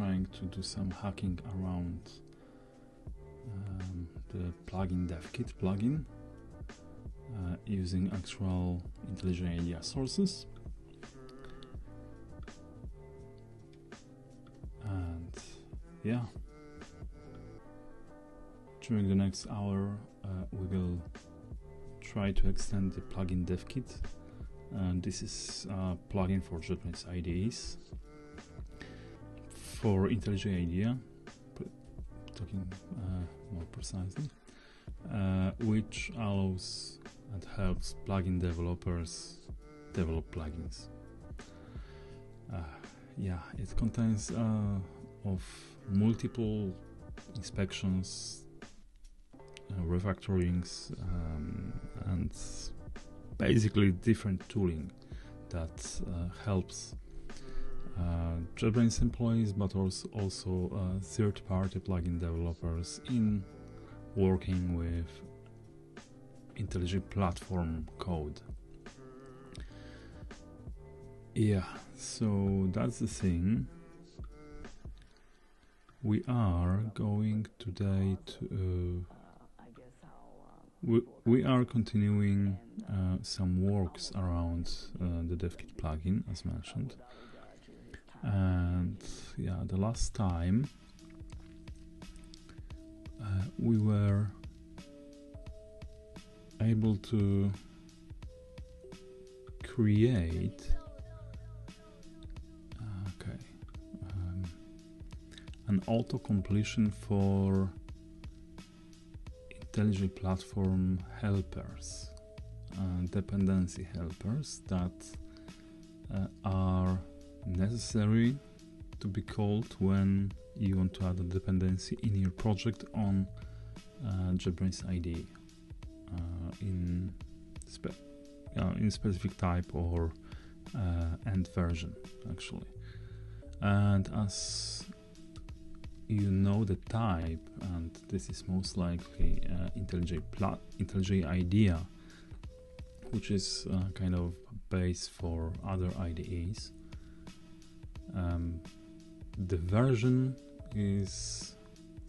trying to do some hacking around the plugin devkit plugin using actual IntelliJ IDEA sources. And yeah, during the next hour we will try to extend the plugin devkit. And this is a plugin for JetBrains IDEs for IntelliJ IDEA, talking more precisely, which allows and helps plugin developers develop plugins. Yeah, it contains of multiple inspections, refactorings, and basically different tooling that helps JetBrains employees, but also third-party plugin developers in working with IntelliJ platform code. Yeah, so that's the thing. We are going today to we are continuing some works around the devkit plugin, as mentioned. And yeah, the last time we were able to create an auto-completion for IntelliJ platform helpers, dependency helpers that are necessary to be called when you want to add a dependency in your project on JetBrains IDE in specific type or end version, actually. And as you know the type, and this is most likely IntelliJ IDEA, which is kind of base for other IDEs. The version is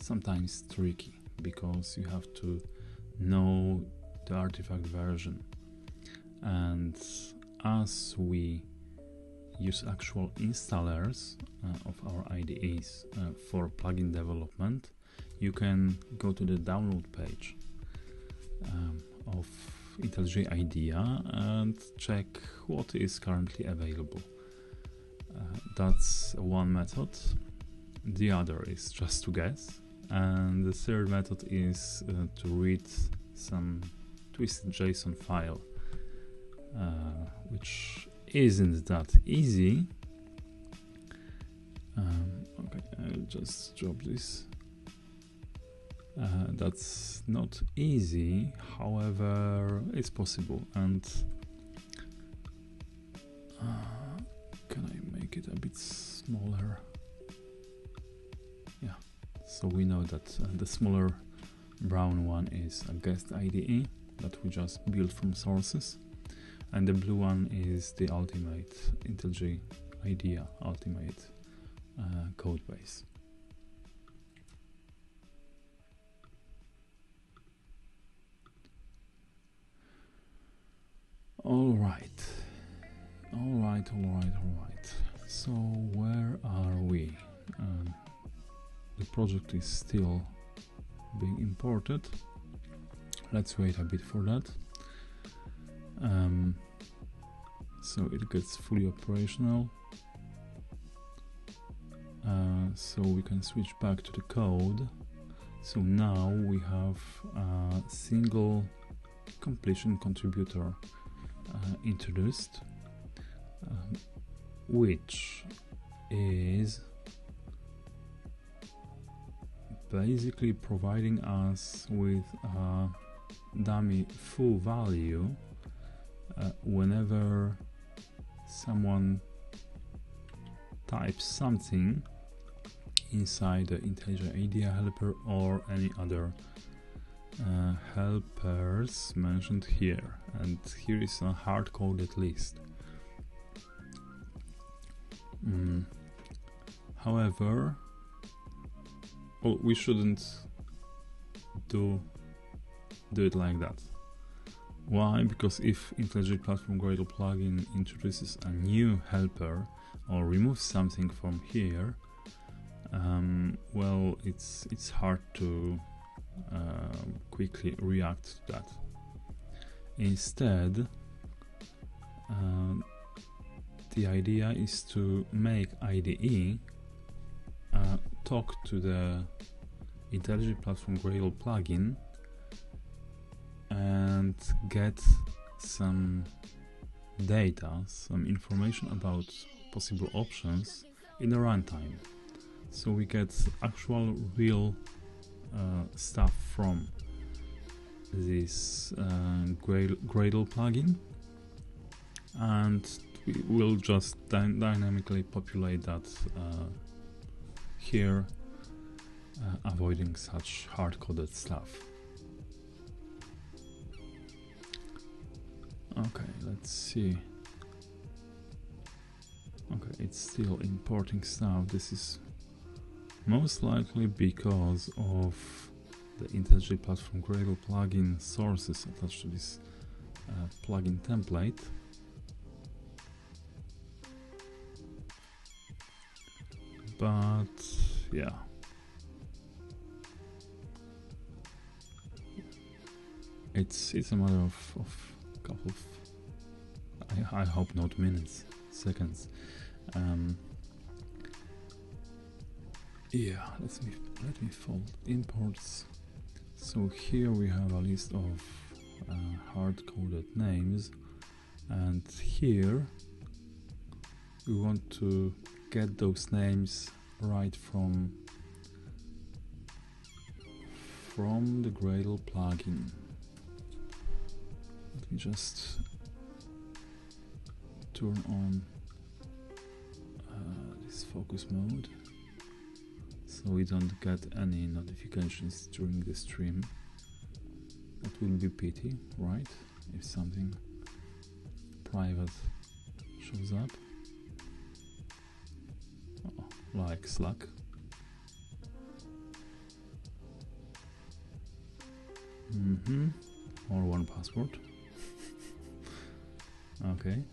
sometimes tricky because you have to know the artifact version, and as we use actual installers of our IDEs for plugin development, you can go to the download page of IntelliJ IDEA and check what is currently available. That's one method. The other is just to guess, and the third method is to read some twisted JSON file, which isn't that easy. Okay, I'll just drop this. That's not easy, however, it's possible. And can I make it a bit smaller? Yeah, so we know that the smaller brown one is a guest IDE that we just built from sources, and the blue one is the ultimate IntelliJ IDEA ultimate code base. All right. So where are we? The project is still being imported. Let's wait a bit for that. So it gets fully operational. So we can switch back to the code. So now we have a single completion contributor introduced, which is basically providing us with a dummy full value whenever someone types something inside the IntelliJ IDEA helper or any other helpers mentioned here. And here is a hard-coded list. However, well, we shouldn't do it like that. Why? Because if IntelliJ Platform Gradle plugin introduces a new helper or removes something from here, well, it's hard to quickly react to that. Instead, the idea is to make IDE talk to the IntelliJ Platform Gradle plugin and get some data, some information about possible options in the runtime. So we get actual real stuff from this Gradle plugin, and we will just dynamically populate that here, avoiding such hard-coded stuff. Okay, let's see. Okay, it's still importing stuff. This is most likely because of the IntelliJ Platform Gradle plugin sources attached to this plugin template. But yeah, it's a matter of couple of, I hope not minutes, seconds. Yeah, let me fold imports. So here we have a list of hard-coded names, and here we want to get those names right from the Gradle plugin. Let me just turn on this focus mode so we don't get any notifications during the stream. That will be pity, right? If something private shows up. Oh, like Slack. Or one password. Okay,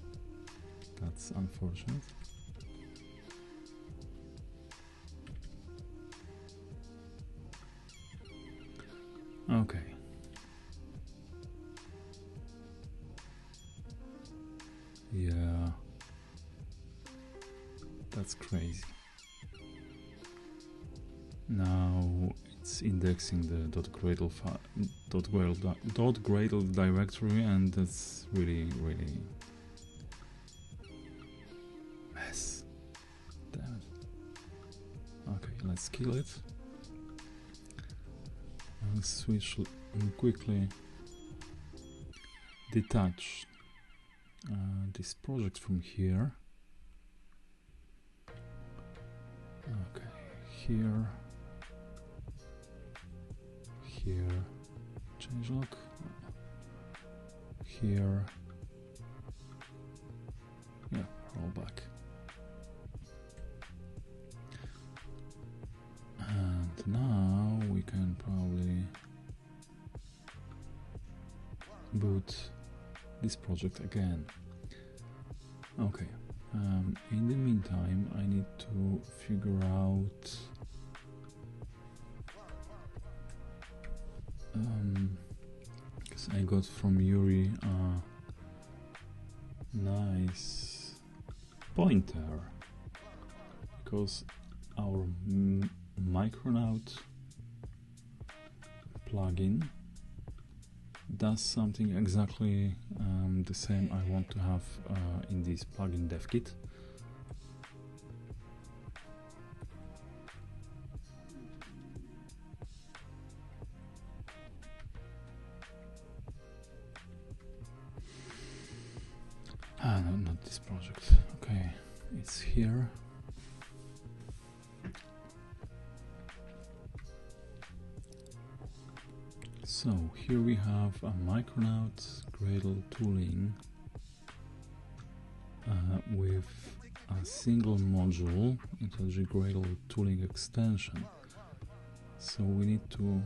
that's unfortunate. Okay. Yeah, that's crazy. Now it's indexing the .gradle directory, and that's really mess. Damn it. Okay, let's kill it. I'll switch and quickly detach this project from here. Okay, here, changelog, here, yeah, rollback. And now we can probably boot this project again. Okay, in the meantime I need to figure out because I got from Yuri a nice pointer, because our Micronaut plugin does something exactly the same I want to have in this plugin dev kit. No, not this project. Okay, it's here. So here we have a Micronaut Gradle tooling with a single module, IntelliJ Gradle tooling extension. So we need to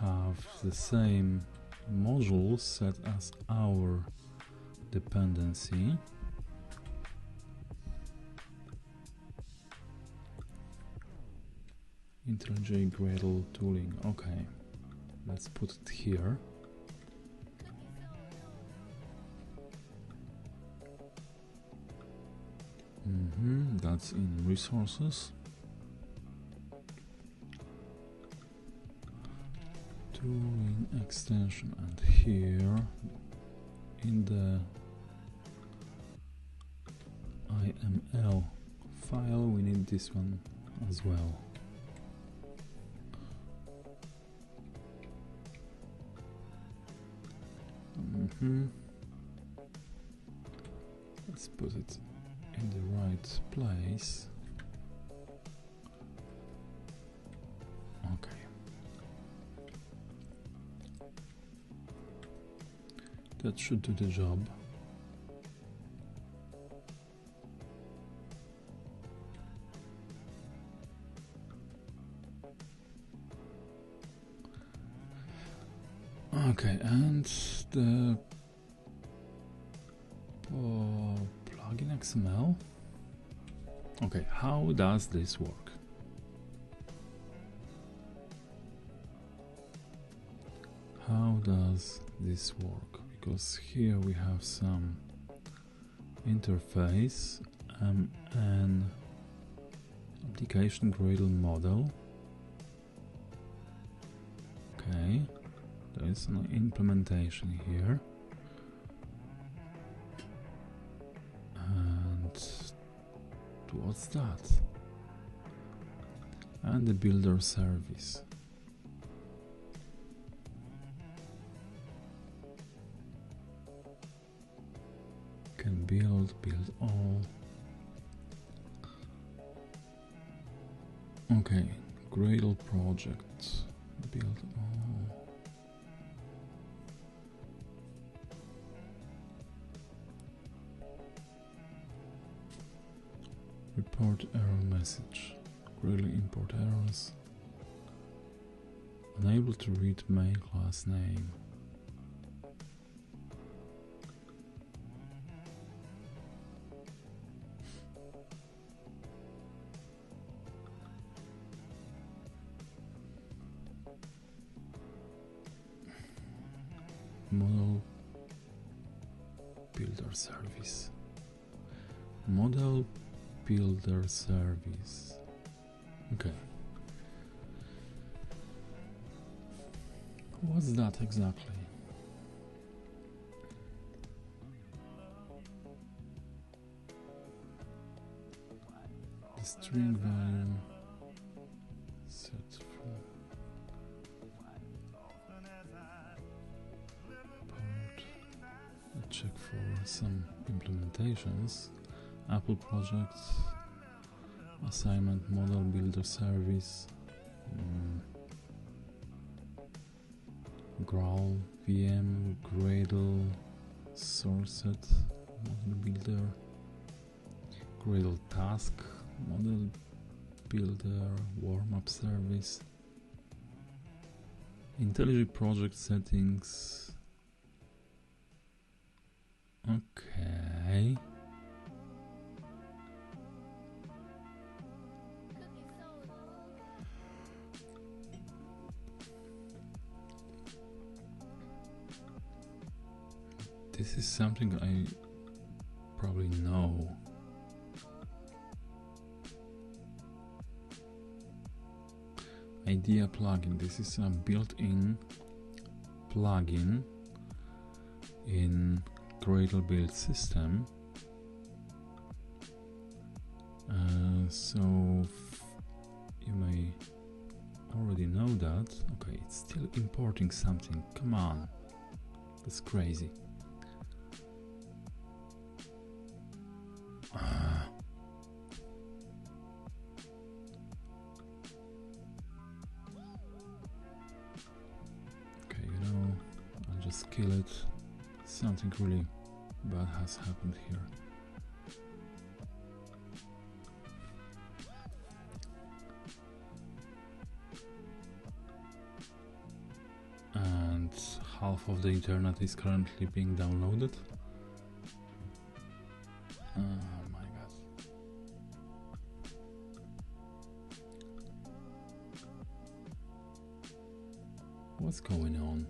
have the same module set as our dependency. IntelliJ Gradle tooling. Okay, let's put it here. That's in resources. Tooling extension, and here in the IML file we need this one as well. Let's put it in the right place. Okay. That should do the job. Okay, and the plugin XML. Okay, how does this work? How does this work? Because here we have some interface, an application Gradle model. Okay, there is an implementation here, and what's that? And the builder service. Can build all. Okay, Gradle project, build all. Report error message. Gradle import errors. Unable to read main class name. Model builder service. Model builder service. Okay. What's that exactly? The string value set from part. Let's check for some implementations. Apple project, assignment, model builder service, Gradle, VM, Gradle, source set, model builder, Gradle task, model builder, warm-up service, IntelliJ project settings. Okay. This is something I probably know. IDEA plugin. This is a built-in plugin in Gradle build system. So you may already know that. Okay, it's still importing something. Come on, that's crazy. Okay, I'll just kill it. Something really bad has happened here. half of the internet is currently being downloaded. Oh my god. What's going on?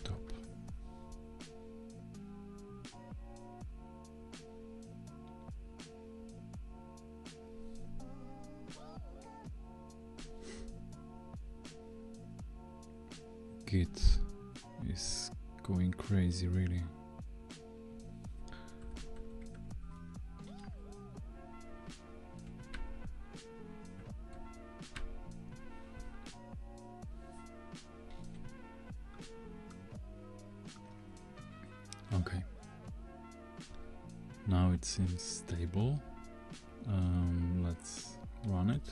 Top. Git is going crazy, really. Okay. Now it seems stable. Let's run it.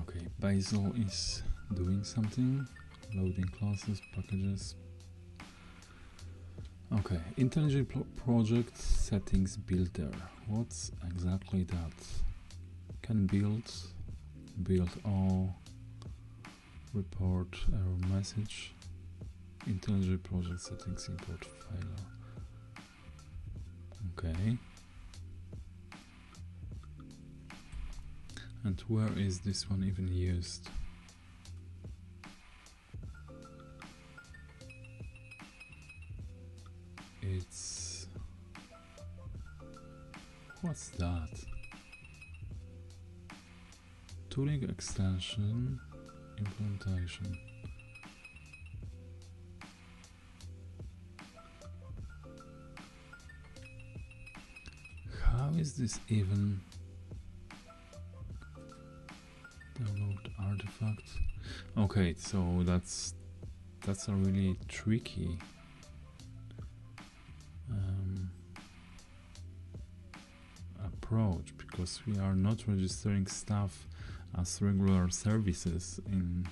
Okay, Bazel is doing something, loading classes, packages. Okay, IntelliJ project settings builder. What's exactly that? Can build all, report error message. IntelliJ project settings import file. Okay. And where is this one even used? It's... what's that? Tooling extension implementation. How is this even? Download artifact. Okay, so that's a really tricky approach, because we are not registering stuff as regular services in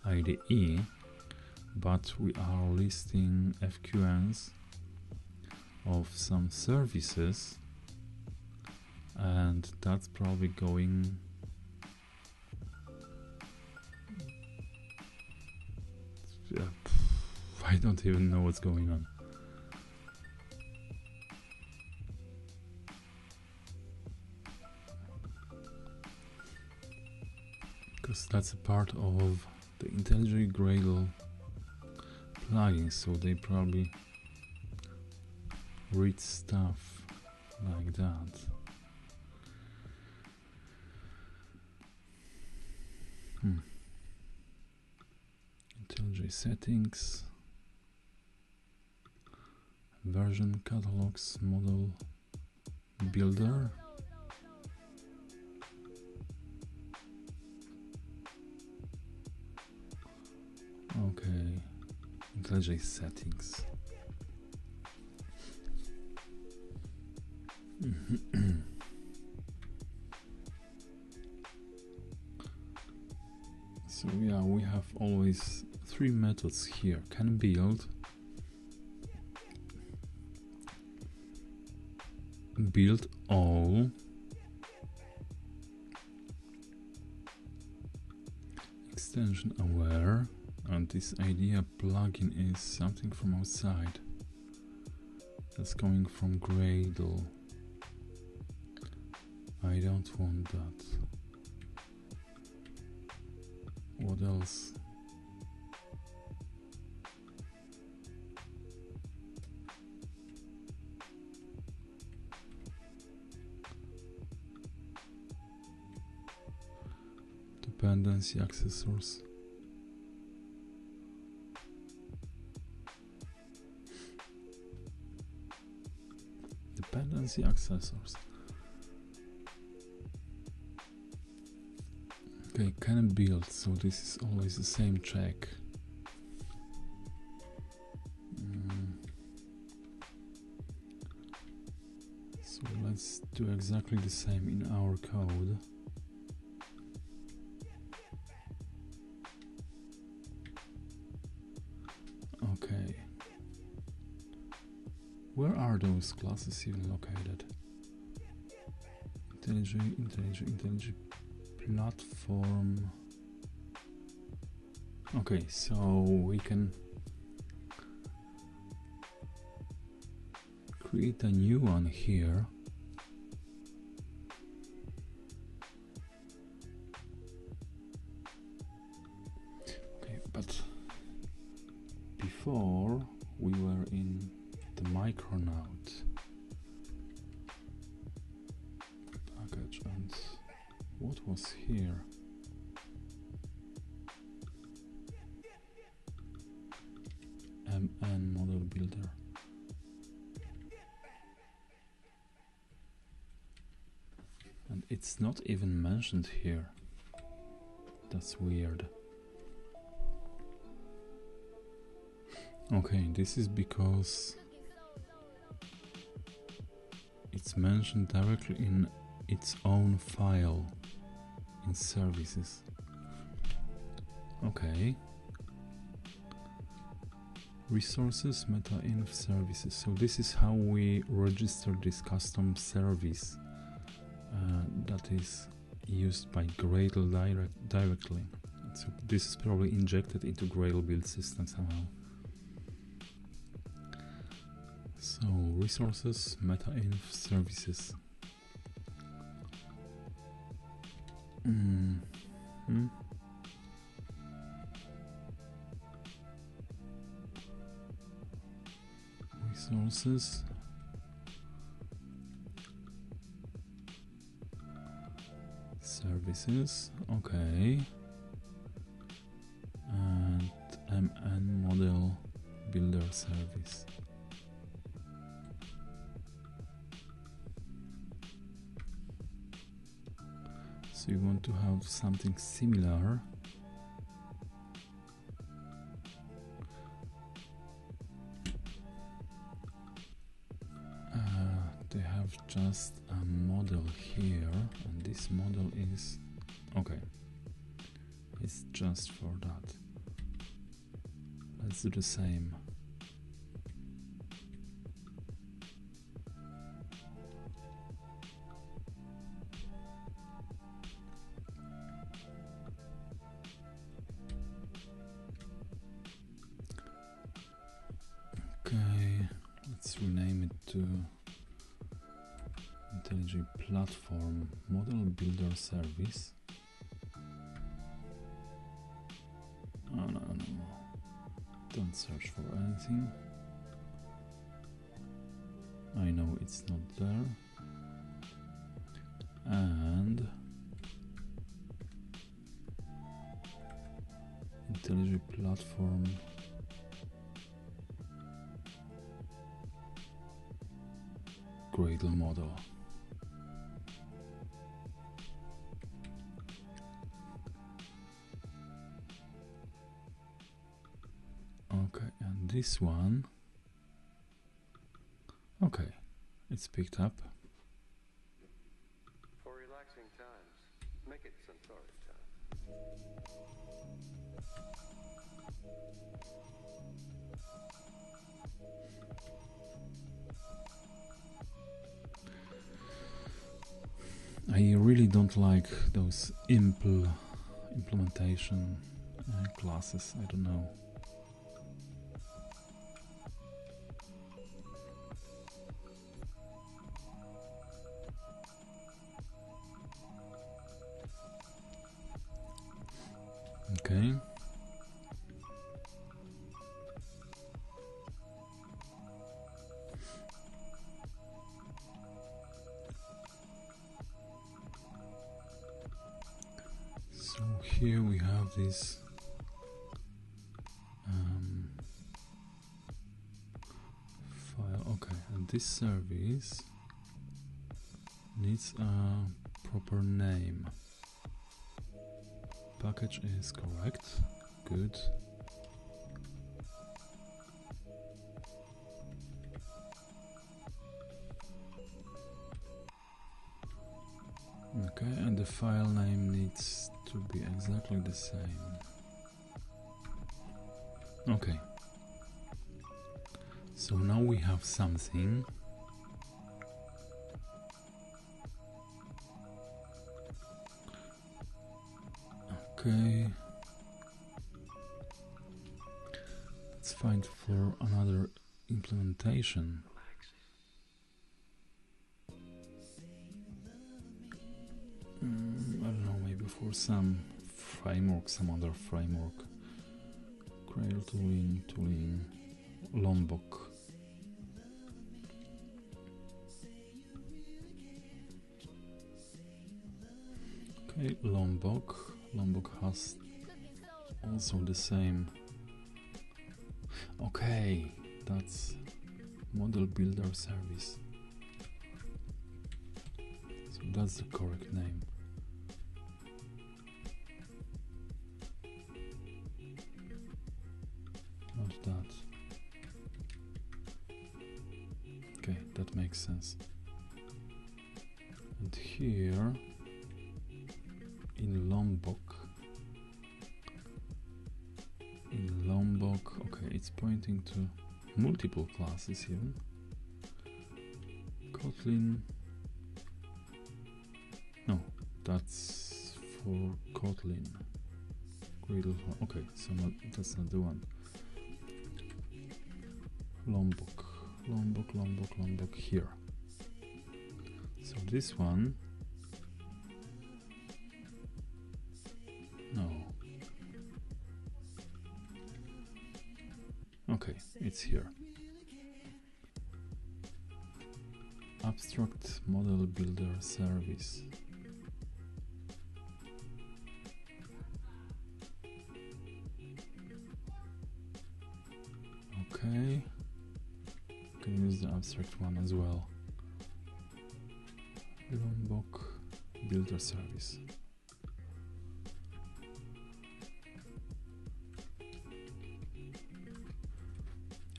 IDE, but we are listing FQNs of some services, and that's probably going I don't even know what's going on. Because that's a part of the IntelliJ Gradle plugin, so they probably read stuff like that. IntelliJ settings, version catalogs, model builder. Okay, IntelliJ settings. So yeah, we have always three methods here. Can build all, extension aware, and this IDEA plugin is something from outside that's coming from Gradle. I don't want that. What else? Dependency accessors. dependency accessors. Okay, can build, so this is always the same check. So let's do exactly the same in our code. Okay. Where are those classes even located? IntelliJ platform. Okay, so we can create a new one here. Okay, but before we were in the micronode package, and what was here? MN model builder. And it's not even mentioned here. That's weird. Okay, this is because it's mentioned directly in its own file in services. Okay. Resources, meta-inf services. So this is how we register this custom service that is used by Gradle directly. So this is probably injected into Gradle build system somehow. So resources, meta-inf services. Resources, services, okay, and MN model builder service. So you want to have something similar. They have just a model here, and this model is okay. It's just for that. Let's do the same. Okay, let's rename it to IntelliJ platform model builder service. Oh, no. Don't search for anything. I know it's not there. And IntelliJ platform Gradle model. Okay, and this one, okay, it's picked up. For relaxing times, make it Centauri time. I really don't like those implementation classes, I don't know. Okay. So here we have this file, okay, and this service needs a proper name. Package is correct. Good. Okay, and the file name needs to be exactly the same. Okay. So now we have something. Okay. Let's find for another implementation. I don't know, maybe for some framework, some other framework. Gradle tooling, Lombok. Okay, Lombok has also the same. Okay, that's model builder service. So that's the correct name. Not that. Okay, that makes sense. And here in Lombok, okay, it's pointing to multiple classes even. Kotlin. No, that's for Kotlin. Gradle. Okay, so that's not the one. Lombok here. So this one, no. Okay, it's here. Abstract model builder service. Okay. Can use the abstract one as well. Lombok builder service.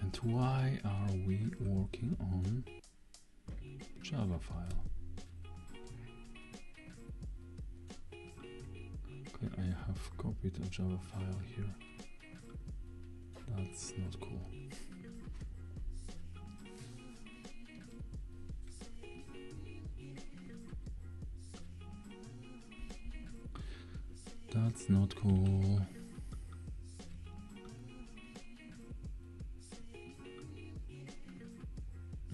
And why are we working on Java file? Okay, I have copied a Java file here. That's not cool. That's not cool.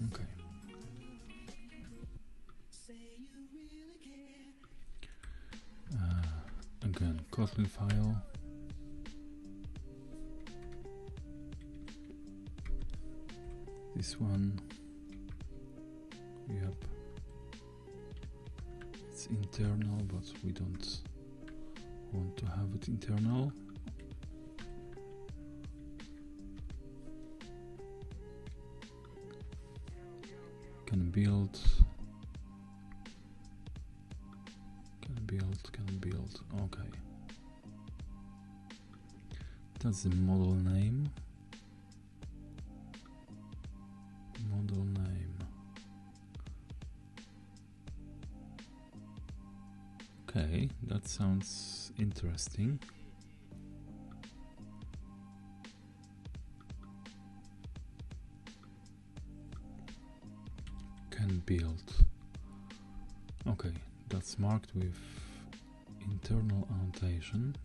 Okay. Again, Kotlin file. This one. Yep. It's internal, but we don't want to have it internal. Can build. Okay. That's the model name. Okay, that sounds interesting. Can build. Okay, that's marked with internal annotation.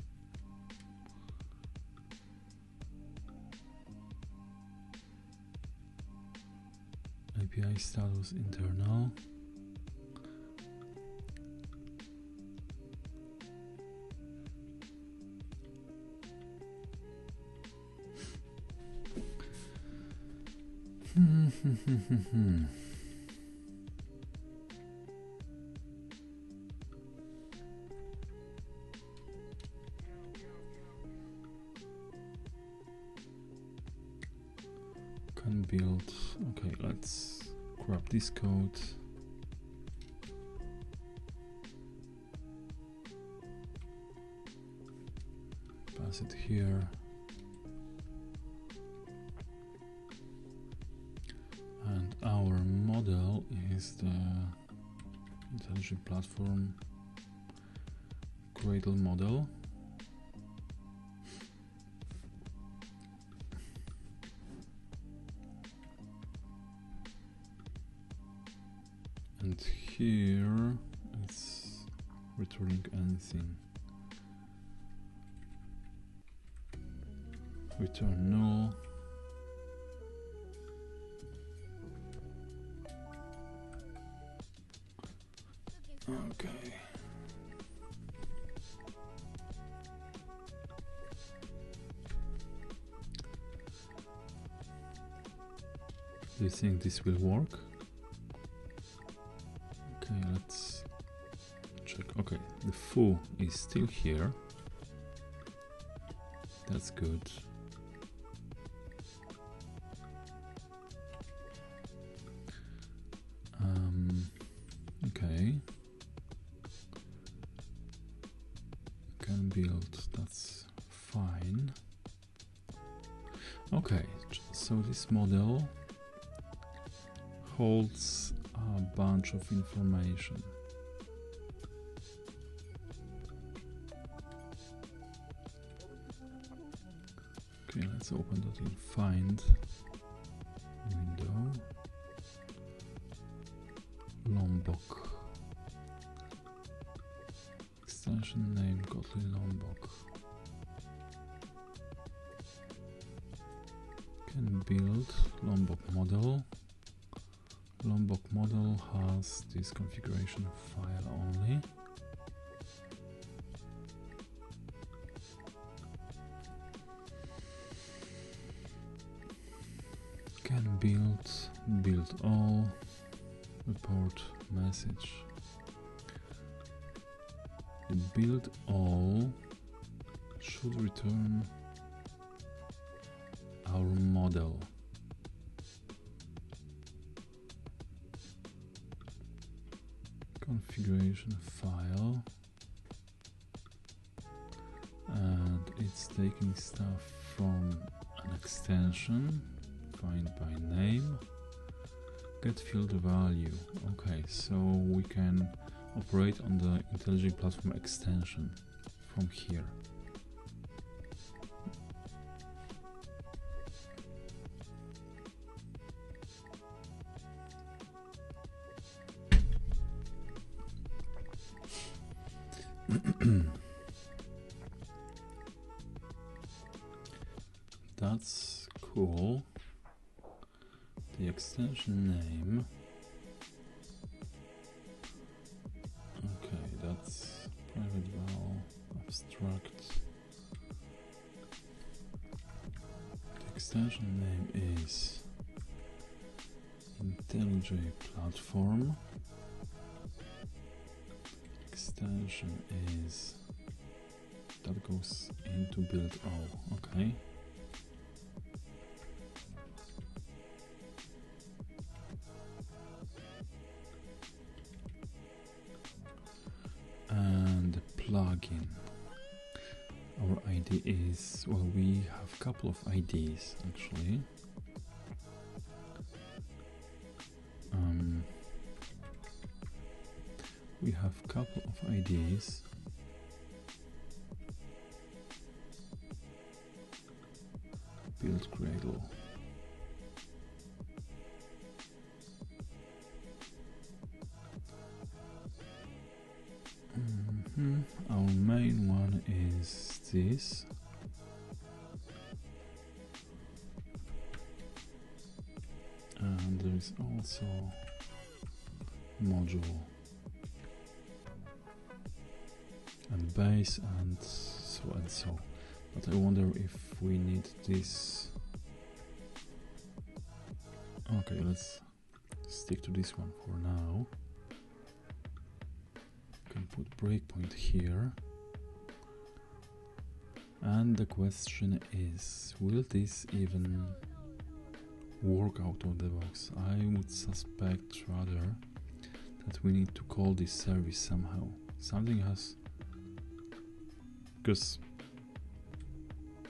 API status internal. Can build. Okay, let's grab this code. pass it here. And our model is the IntelliJ platform Gradle model. And here it's returning anything. Return null. Okay. Do you think this will work? Okay, let's check. Okay, the foo is still here. That's good. Okay. Can build, that's fine. Okay, so this model holds a bunch of information. Okay, let's open that in Find window. Lombok. Extension name Gradle Lombok. Can build Lombok model. Lombok model has this configuration file only. Can build all, report message. The build all should return our model. Configuration file, and it's taking stuff from an extension, find by name, get field value. Okay, so we can operate on the IntelliJ platform extension from here. That's cool. The extension name. Okay, that's private val abstract. The extension name is IntelliJ platform. Extension is that goes into build all. Okay. And the plugin. Our ID is, well, we have a couple of IDs actually. We have a couple of IDs. Build Gradle. Our main one is this. And there is also module and base and so. But I wonder if we need this. Okay, let's stick to this one for now. Can put breakpoint here. And the question is, will this even work out of the box? I would suspect rather that we need to call this service somehow. Something has, because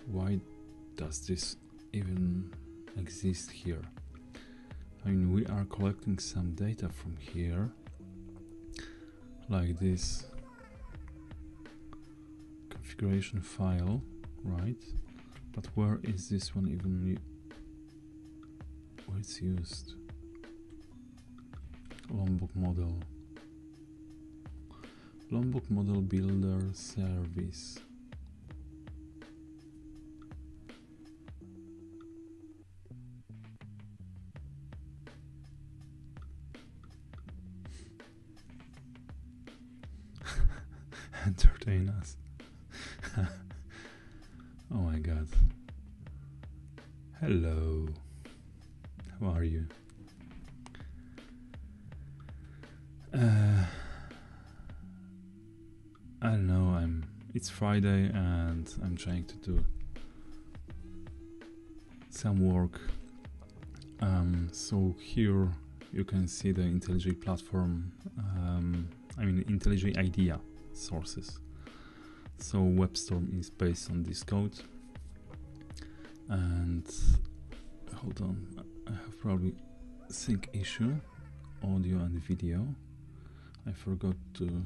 why does this even exist here? I mean, we are collecting some data from here, like this configuration file, right? But where is this one even? Where it's used? Lombok model. Lombok model builder service. Entertain us. Oh my god. Hello. How are you? I don't know, it's Friday and I'm trying to do some work. So here you can see the IntelliJ platform, IntelliJ IDEA sources. So WebStorm is based on this code. And hold on, I have probably sync issue, audio and video. I forgot to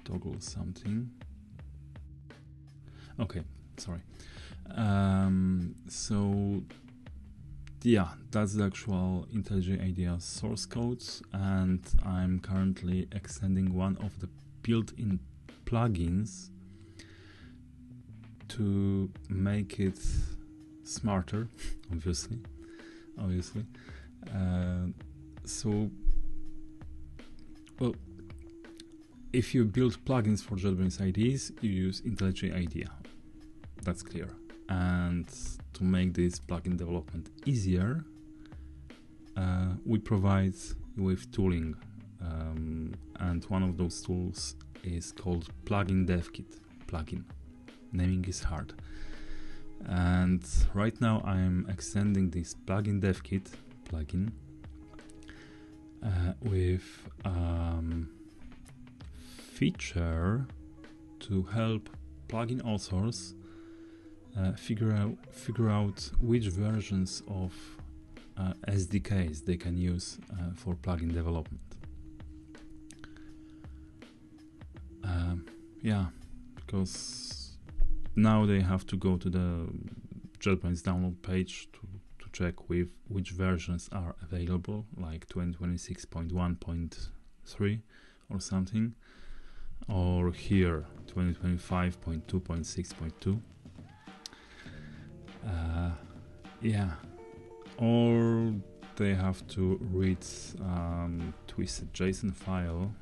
toggle something. Okay, sorry. So yeah, that's the actual IntelliJ IDEA source code, and I'm currently extending one of the built-in plugins to make it smarter, obviously. So, well, if you build plugins for JetBrains IDEs, you use IntelliJ IDEA. That's clear. And to make this plugin development easier, we provide you with tooling, and one of those tools is called Plugin Dev Kit. Plugin. Naming is hard. And right now I'm extending this Plugin Dev Kit plugin with feature to help plugin authors figure out which versions of SDKs they can use for plugin development. Yeah, because now they have to go to the JetBrains download page to check with which versions are available, like 2026.1.3 or something, or here 2025.2.6.2. Yeah, or they have to read twisted JSON file.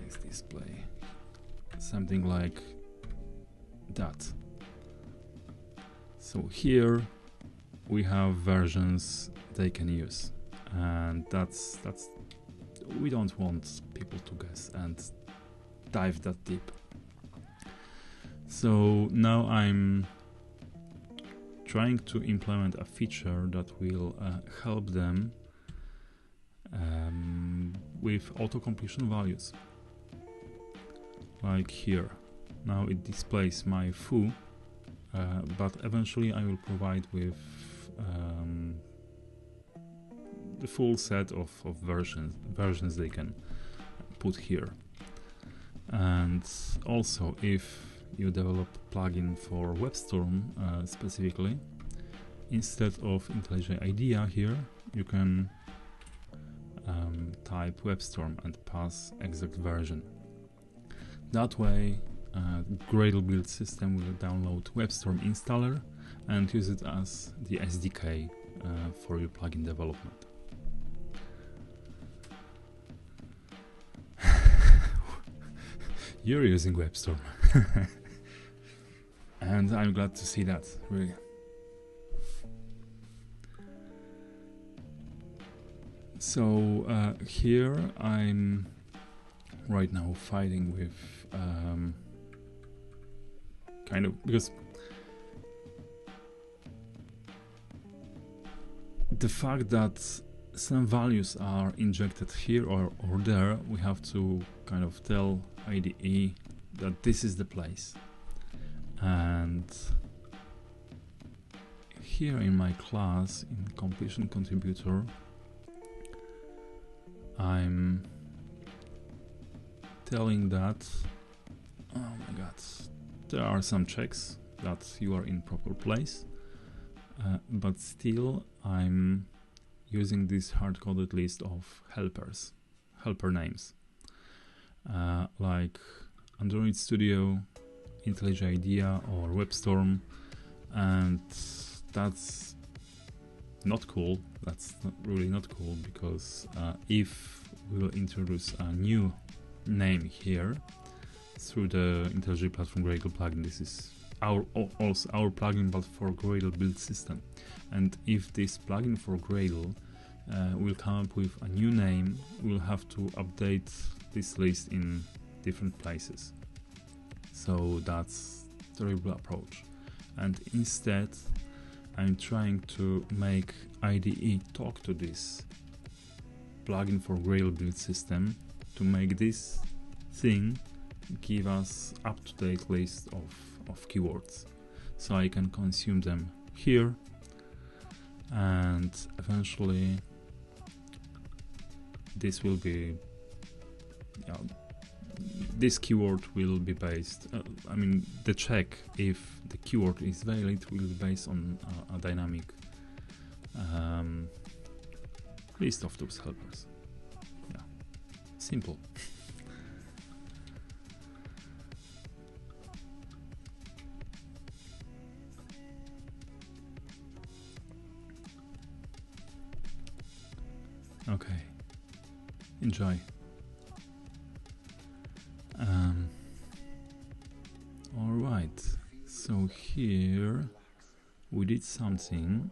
Let's display something like that. So here we have versions they can use, and that's we don't want people to guess and dive that deep. So now I'm trying to implement a feature that will help them with auto-completion values. Like here. Now it displays my foo, but eventually I will provide with the full set of versions they can put here. And also, if you develop a plugin for WebStorm specifically, instead of IntelliJ IDEA here, you can type WebStorm and pass exact version. That way, Gradle build system will download WebStorm installer and use it as the SDK for your plugin development. You're using WebStorm. And I'm glad to see that, really. So here I'm right now fighting with kind of, because the fact that some values are injected here or there, we have to kind of tell IDE that this is the place. And here in my class, in completion contributor, I'm telling that, oh my god, there are some checks that you are in proper place, but still I'm using this hard-coded list of helper names, like Android Studio, IntelliJ IDEA or WebStorm, and that's not cool. That's really not cool, because if we will introduce a new name here through the IntelliJ Platform Gradle plugin, this is also our plugin but for Gradle build system, and if this plugin for Gradle will come up with a new name, we'll have to update this list in different places. So that's a terrible approach, and instead I'm trying to make IDE talk to this plugin for Gradle build system to make this thing give us up-to-date list of keywords, so I can consume them here, and eventually this will be, this keyword will be based, I mean the check if the keyword is valid will be based on a dynamic list of those helpers. Yeah, simple. Okay, enjoy. Alright, so here we did something.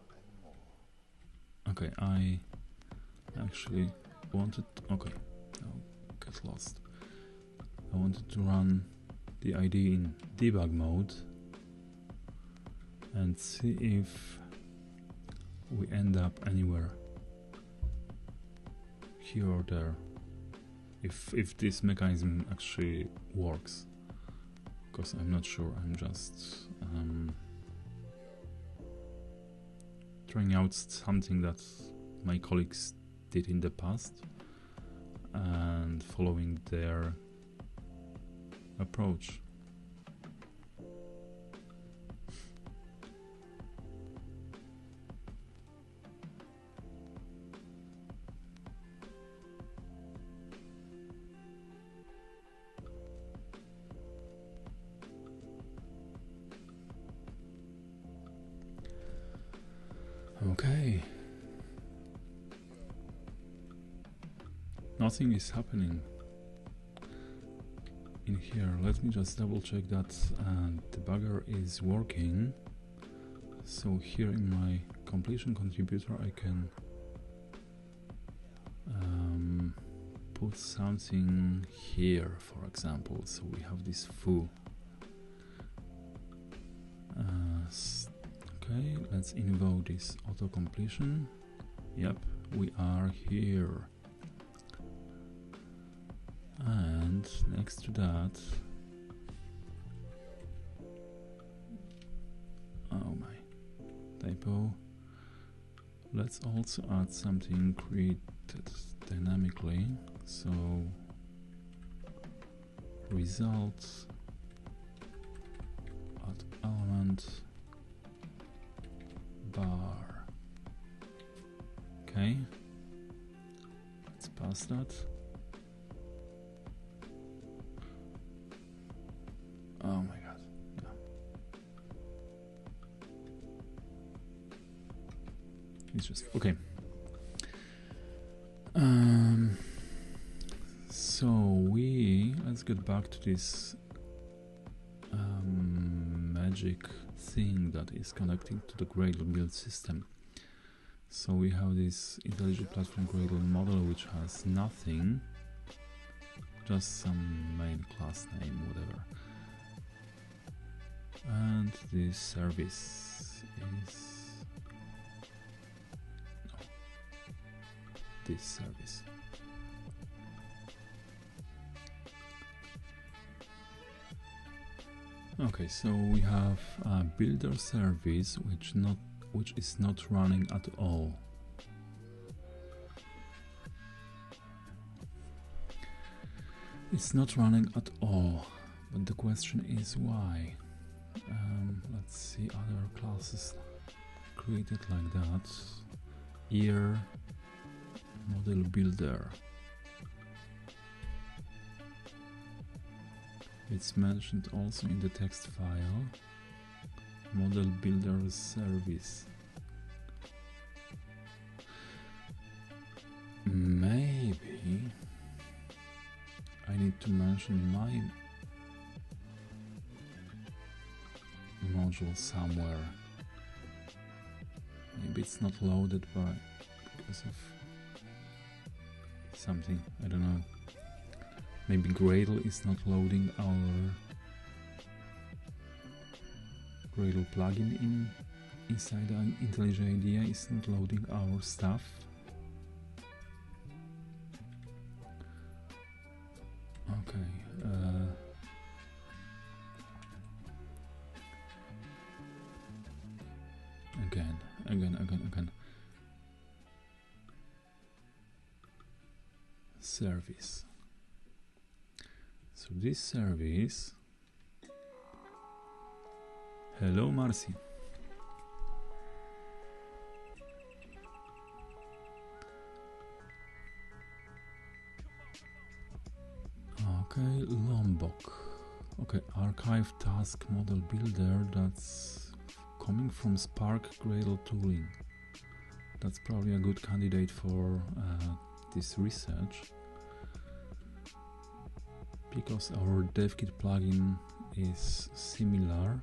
Okay, I actually wanted, okay, I'll get lost. I wanted to run the IDE in debug mode and see if we end up anywhere here or there, if this mechanism actually works, because I'm not sure. I'm just trying out something that my colleagues did in the past and following their approach. Okay. Nothing is happening in here. Let me just double check that debugger is working. So here in my completion contributor I can put something here, for example. So we have this foo. Okay, let's invoke this auto completion. Yep, we are here. And next to that, oh my, typo. Let's also add something created dynamically. So result add element bar. Okay, let's pass that. Oh my god, yeah. It's just okay. So let's get back to this magic thing that is connecting to the Gradle build system. So we have this IntelliJ Platform Gradle model which has nothing, just some main class name, whatever. And this service is this service. Okay, so we have a builder service which is not running at all. It's not running at all, but the question is why. Let's see other classes created like that. Here, model builder. It's mentioned also in the text file. Model builder service. Maybe I need to mention my module somewhere. Maybe it's not loaded because of something, I don't know. Maybe Gradle is not loading our Gradle plugin inside IntelliJ IDEA is not loading our stuff. Okay. Again. Service. So this service. Hello, Marcy. Okay, Lombok. Okay, archive task model builder, that's coming from Spark Gradle tooling. That's probably a good candidate for this research, because our devkit plugin is similar.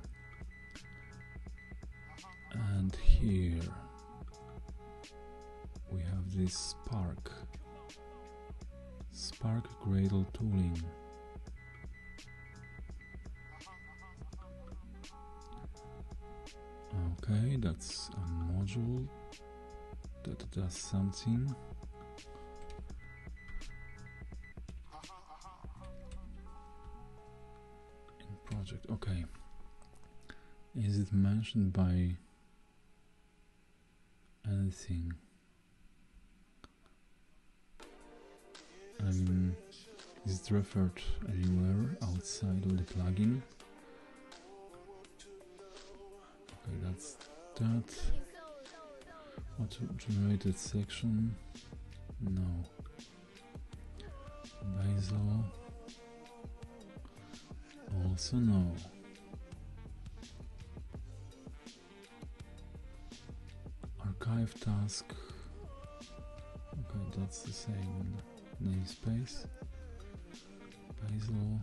And here we have this Spark Gradle tooling. Okay, that's a module that does something. In project, okay. Is it mentioned by anything? I mean, is it referred anywhere outside of the plugin? Okay, that's that. Auto-generated section? No. Basil? Also no. Archive task? Okay, that's the same namespace. Basil?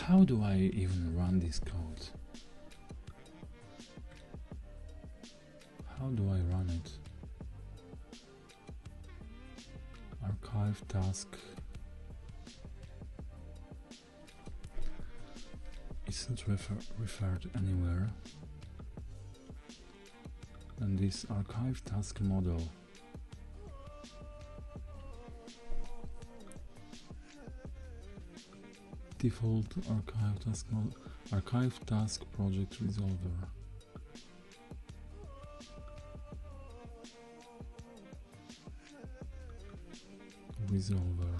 How do I even run this code? How do I run it? Archive task. It's not referred anywhere. And this archive task model. Default archive task model. Archive task project resolver. Resolver.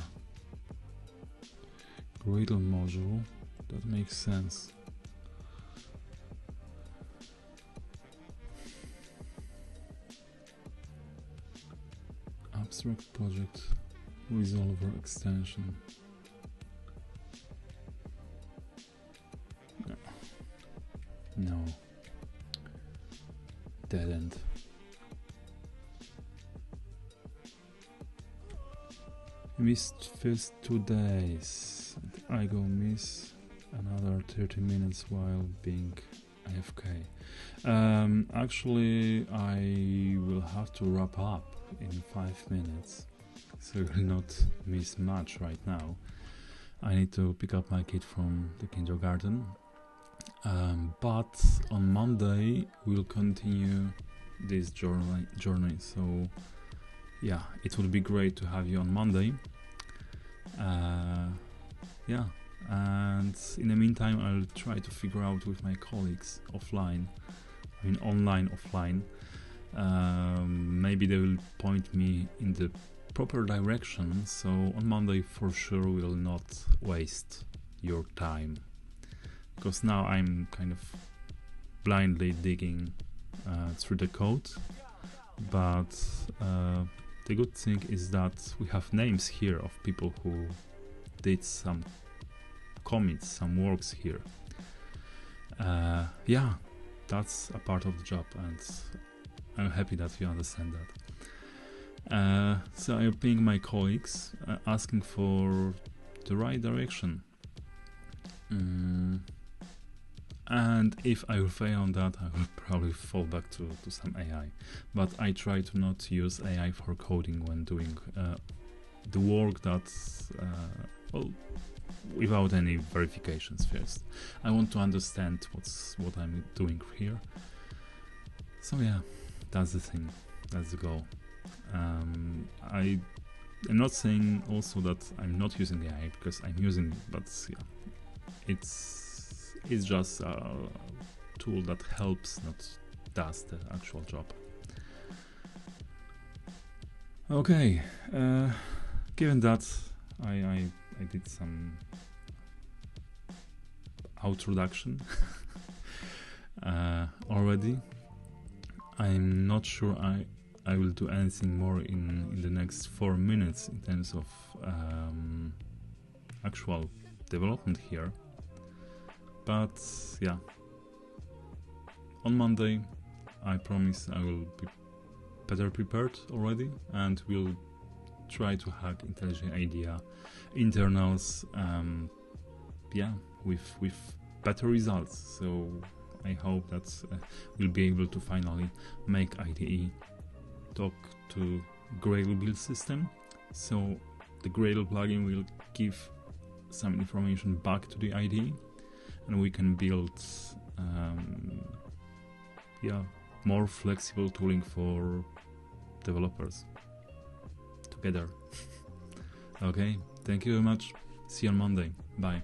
Gradle module. That makes sense. Abstract project resolver extension. No. Dead end. Missed first 2 days. I go miss another 30 minutes while being AFK. Actually, I will have to wrap up in 5 minutes, so I will not miss much right now. I need to pick up my kid from the kindergarten. But on Monday we'll continue this journey. So yeah, it would be great to have you on Monday. Yeah, and in the meantime I'll try to figure out with my colleagues offline, I mean online, offline. Maybe they will point me in the proper direction, so on Monday for sure will not waste your time, because now I'm kind of blindly digging through the code, but the good thing is that we have names here of people who did some commits, some works here. Yeah, that's a part of the job, and I'm happy that you understand that. So I'm pinging my colleagues, asking for the right direction. And if I will fail on that, I will probably fall back to some AI. But I try to not use AI for coding when doing the work that's, well, without any verifications first. I want to understand what I'm doing here. So yeah, that's the thing, that's the goal. I'm not saying also that I'm not using AI, because I'm using it, but yeah, it's just a tool that helps, not does the actual job. Okay, given that I did some introduction already, I'm not sure I will do anything more in the next 4 minutes in terms of actual development here. But yeah, on Monday I promise I will be better prepared already, and we'll try to hack IntelliJ IDEA internals, yeah, with better results. So I hope that we'll be able to finally make IDE talk to Gradle build system, so the Gradle plugin will give some information back to the IDE, and we can build yeah, more flexible tooling for developers together. Okay, thank you very much. See you on Monday. Bye.